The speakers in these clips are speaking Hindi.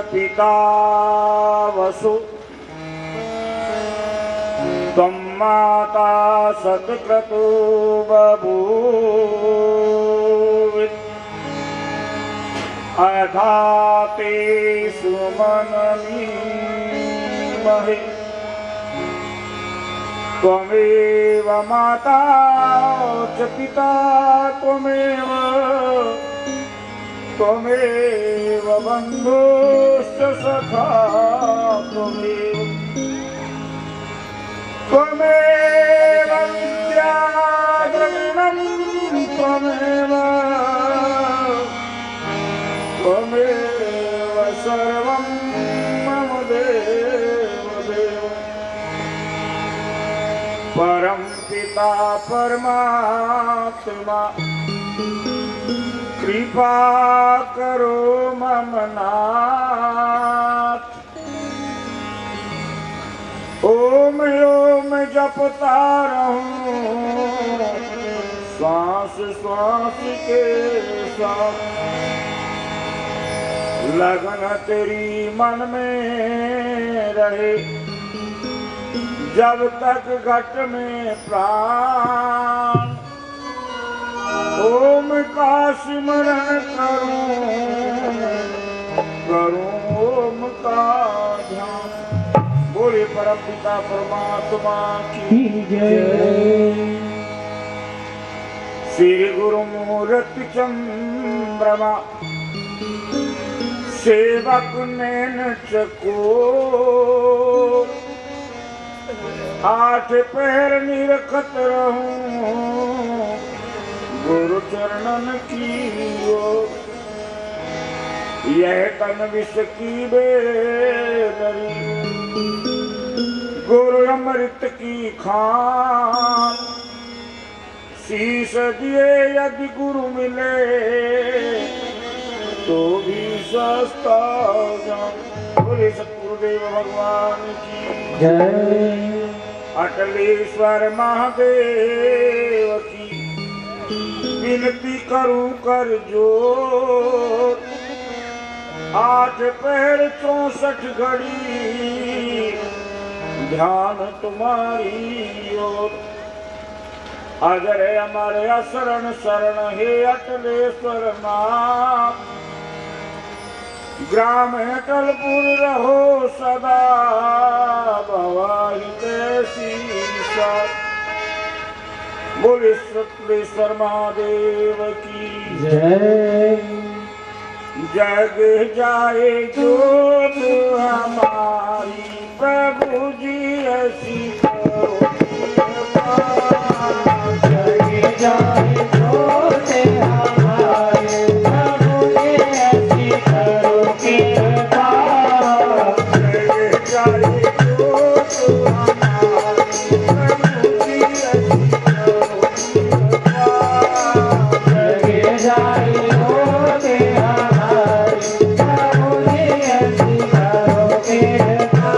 पिता वसु त्वं माता सत्क्रतु बभूवित् अथाते सुमनमीमहि त्वमेव माता च पिता त्वमेव त्वमेव बन्धुश्च सखा त्वमेव त्वमेव विद्याद्रविणं त्वमेव त्वमेव सर्वं मम देवदेव परं पिता परमात्मा कृपा करो मम नाथ। ओम ओम जपता रहूं श्वास श्वास के साथ, लगन तेरी मन में रहे जब तक घट में प्राण। ओम का सिमरन करूं ओम का ध्यान। बोले परम पिता परमात्मा की जय। श्री गुरु मूर्ति चंद्रमा सेवक नैन चकोर, आठ पैर निरखत रहूं गुरु चरणन की ओर। यह तन विष की बेदरी गुरु अमृत की खान। शीश दिए यदि गुरु मिले तो भी सस्ता जान। बोले सतगुरुदेव भगवान की जय। अटलेश्वर महादेव की विनती करूं कर जोर। 8 पैर 64 घड़ी ध्यान तुम्हारी ओर। अजर अमर असरण शरण हे अटलेश्वर नाथ। ग्राम अटलपुर रहो सदा भवाही कैसी साथ। बोले सतलेश्वर महादेव की जय। जग जाए जोत हमारी प्रभु जी ऐसी करो। जग जाए जोत हमारे प्रभु जी ऐसी करो कृपा। जग जाए जोत हमारी प्रभु जी ऐसी करो कृपा। जग जाए जोत हमारी प्रभु जी ऐसी करो कृपा।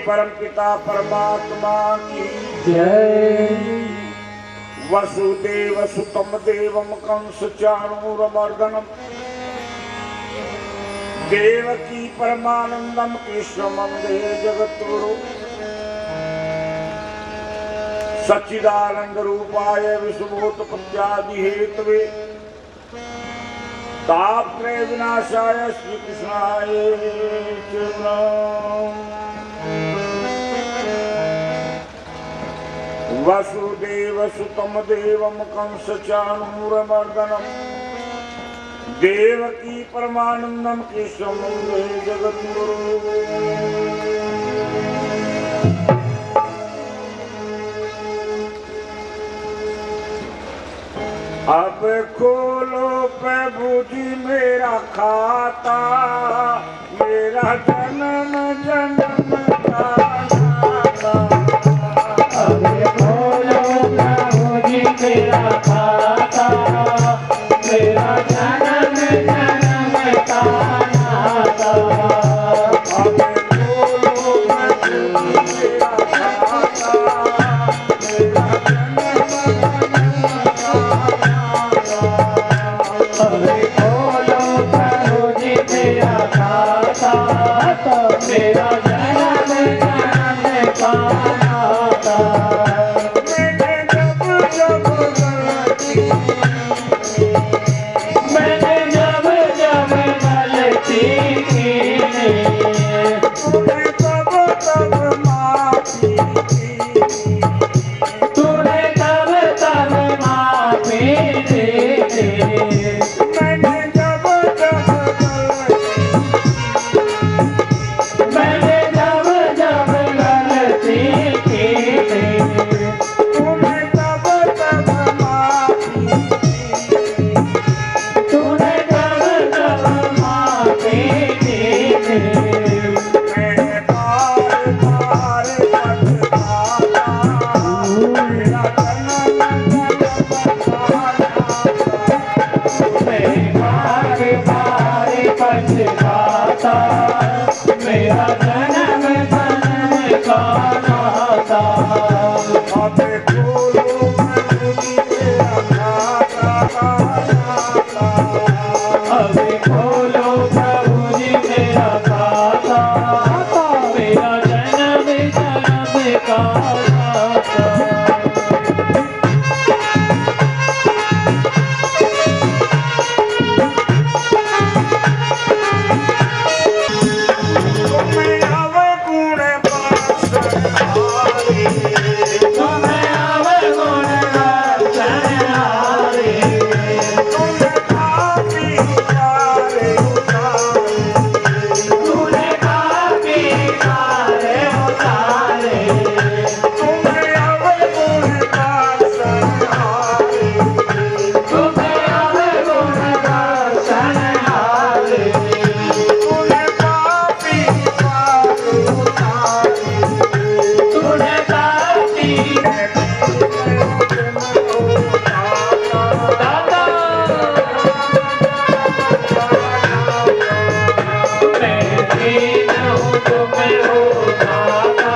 परमपिता परमात्मा की जय। वसुदेव सुतम देवम कंस चाणूरमर्दनम देवकी परमानंदम कृष्णम वंदे जगद्गुरु सच्चिदानंद रूपाय विश्वभूतपत्यादि हेतवे तापत्रय विनाशाय श्री कृष्णाय वसुदेव सुतम देवम कंस चाणूरमर्दनम देवकी परमानंदम कृष्णम वंदे जगद्गुरु। अब खोलो प्रभु जी मेरा खाता, मेरा जन्म जन्म का नाता। अब खोलो प्रभु जी मेरा खाता, मेरा जन्म जन्म का नाता। अब खोलो प्रभु जी मेरा खाता, मेरा जन्म जन्म का नाता। अब खोलो प्रभु जी मेरा खाता, मेरा जन्म जन्म का नाता। मैंने जब जब गलती मैंने जब जब गलती की, तूने तब तब माफी दी। तूने तब तब माफी दी। मैंने जब जब गलती मैंने अभी खोलो प्रभु जी मेरा खाता, मेरा जन्म जन्म का नाता। तुम्हें अवगुण पासहारी, तुम्हें अवगुण बख्शनहारी, तुम्हें पापी प्यारे उतारे, तूने पापी तारे उतारे। तुम्हें अवगुण पासहारी, तुम्हें अवगुण बख्शनहारी, तुम्हें पापी प्यारे उतारे, तूने पापी दाता। मैं दीन हूँ तुम्हें हो दाता,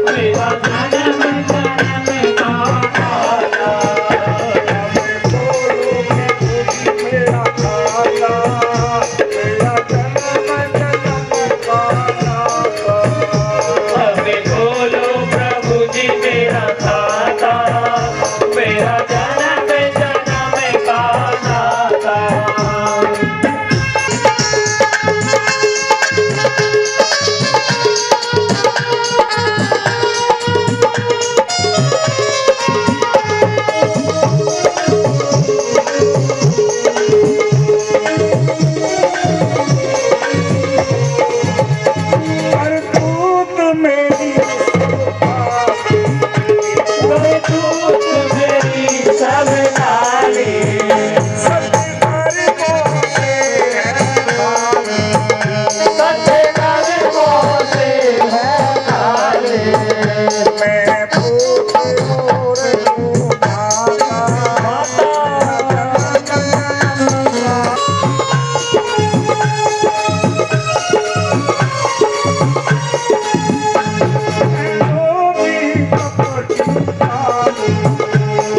मेरा जन्म जन्म का नाता। मेरा खाता, मेरा जन्म जन्म का नाता। अभी खोलो प्रभु जी मेरा खाता, मेरा जन्म जन्म का नाता। करतूत मेरी करतूत मेरी सब काली, सत्य कर्मों से है खाली। मैं फूल और हूँ माता।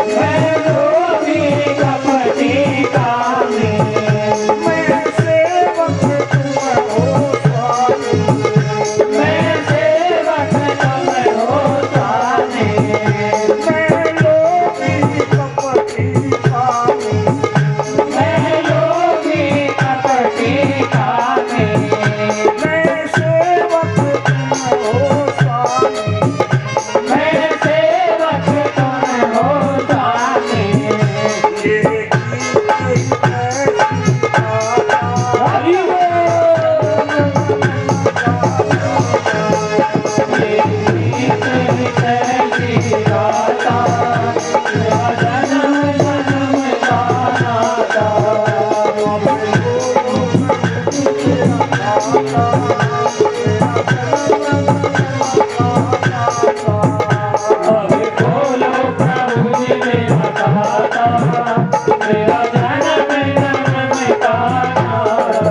मैं धोबी कपटी कामी, मैं सेवक तुम हो स्वामी। मैं लोभी कपटी कामी, मैं सेवक तुम हो स्वामी। ये गीत ऐसी गाता, अभी खोलो प्रभु जी मेरा खाता, मेरा जन्म जन्म का नाता।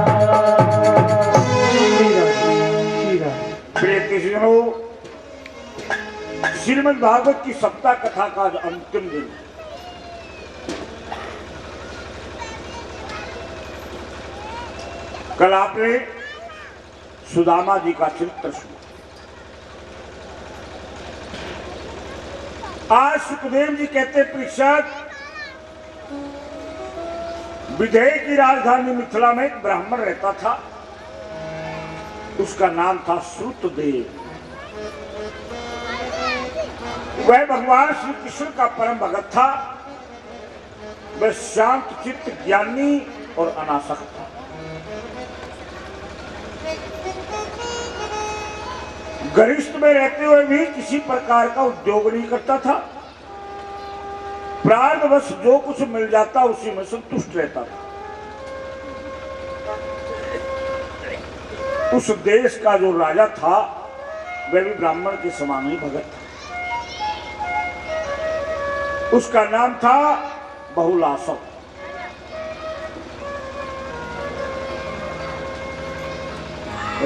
प्रिय कृष्णों, श्रीमद् भागवत की सप्ताह कथा का आज अंतिम दिन है। कल आपने सुदामा जी का चरित्र सुना। आज सुखदेव जी कहते परीक्षित, विदेह की राजधानी मिथिला में एक ब्राह्मण रहता था। उसका नाम था श्रुतदेव। वह भगवान श्री कृष्ण का परम भगत था। वह शांत चित्त, ज्ञानी और अनासक्त था। गरिष्ठ में रहते हुए भी किसी प्रकार का उद्योग नहीं करता था। प्रारब्धवश जो कुछ मिल जाता उसी में संतुष्ट रहता था। उस देश का जो राजा था वह भी ब्राह्मण के समान ही भगत था। उसका नाम था बहुलासव।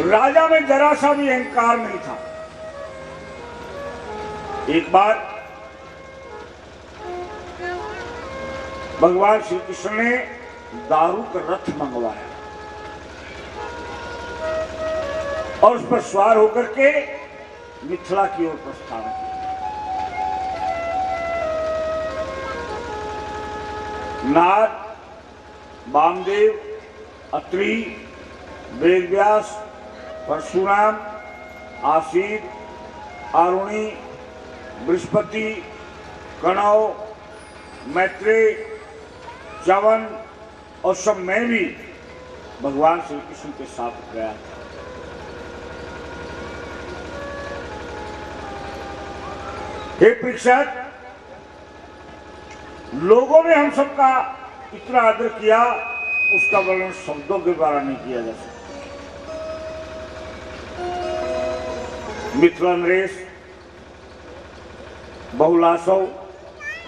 राजा में जरा सा भी अहंकार नहीं था। एक बार भगवान श्री कृष्ण ने दारू का रथ मंगवाया और उस पर सवार होकर के मिथिला की ओर प्रस्थान किया। नारद, वामदेव, अत्रि, वेदव्यास, परशुराम, आसीत, आरुणि, बृहस्पति, कणव, मैत्रेय, च्यवन और सब मैं भी भगवान श्री कृष्ण के साथ गया था। हे परीक्षित, लोगों ने हम सबका इतना आदर किया, उसका वर्णन शब्दों के द्वारा नहीं किया जा सकता। मिथिला नरेश, बहुलासव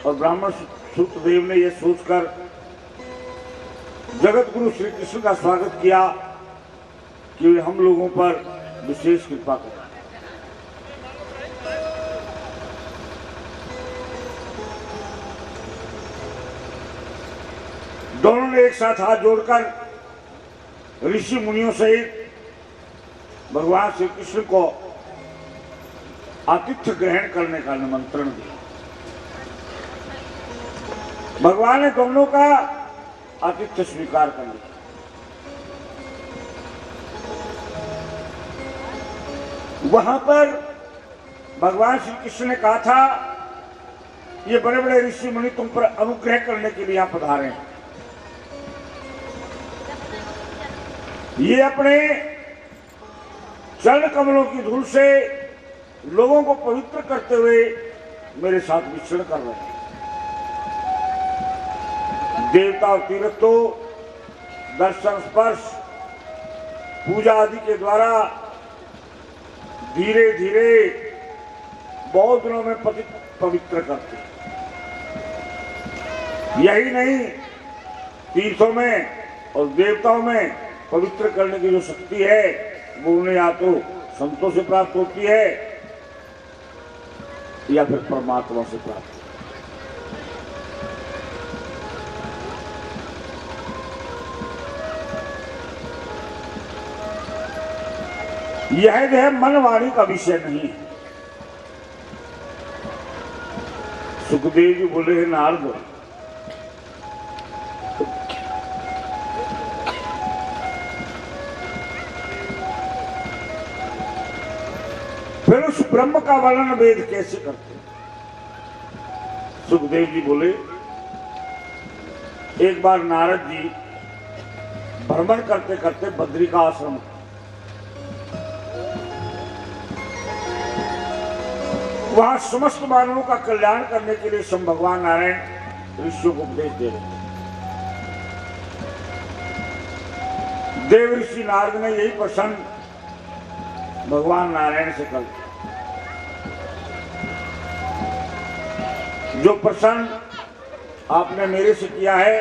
और ब्राह्मण सूत्रदेव ने यह सोचकर जगत गुरु श्री कृष्ण का स्वागत किया कि वे हम लोगों पर विशेष कृपा करें। दोनों ने एक साथ हाथ जोड़कर ऋषि मुनियों सहित भगवान श्री कृष्ण को आतिथ्य ग्रहण करने का निमंत्रण दिया। भगवान ने दोनों का आतिथ्य स्वीकार कर लिया। वहां पर भगवान श्री कृष्ण ने कहा था, ये बड़े बड़े ऋषि मुनि तुम पर अनुग्रह करने के लिए यहां पधारे हैं। ये अपने चरण कमलों की धूल से लोगों को पवित्र करते हुए मेरे साथ विचरण कर रहे हैं। देवता और तीर्थों, दर्शन, स्पर्श, पूजा आदि के द्वारा धीरे धीरे बहुत दिनों में पवित्र करते हैं। यही नहीं, तीर्थों में और देवताओं में पवित्र करने की जो शक्ति है वो उन्हें या तो संतों से प्राप्त होती है या फिर परमात्मा से प्राप्त। यह जो है मन वाणी का विषय नहीं है। सुखदेव जी बोले हैं, नारद, फिर उस ब्रह्म का वर्णन वेद कैसे करते? सुखदेव जी बोले, एक बार नारद जी भ्रमण करते करते बद्री का आश्रम, वहां समस्त मानवों का कल्याण करने के लिए स्वयं भगवान नारायण ऋषियों को उपदेश दे रहे थे। देव ऋषि नारद ने यही प्रश्न भगवान नारायण से कर, जो प्रश्न आपने मेरे से किया है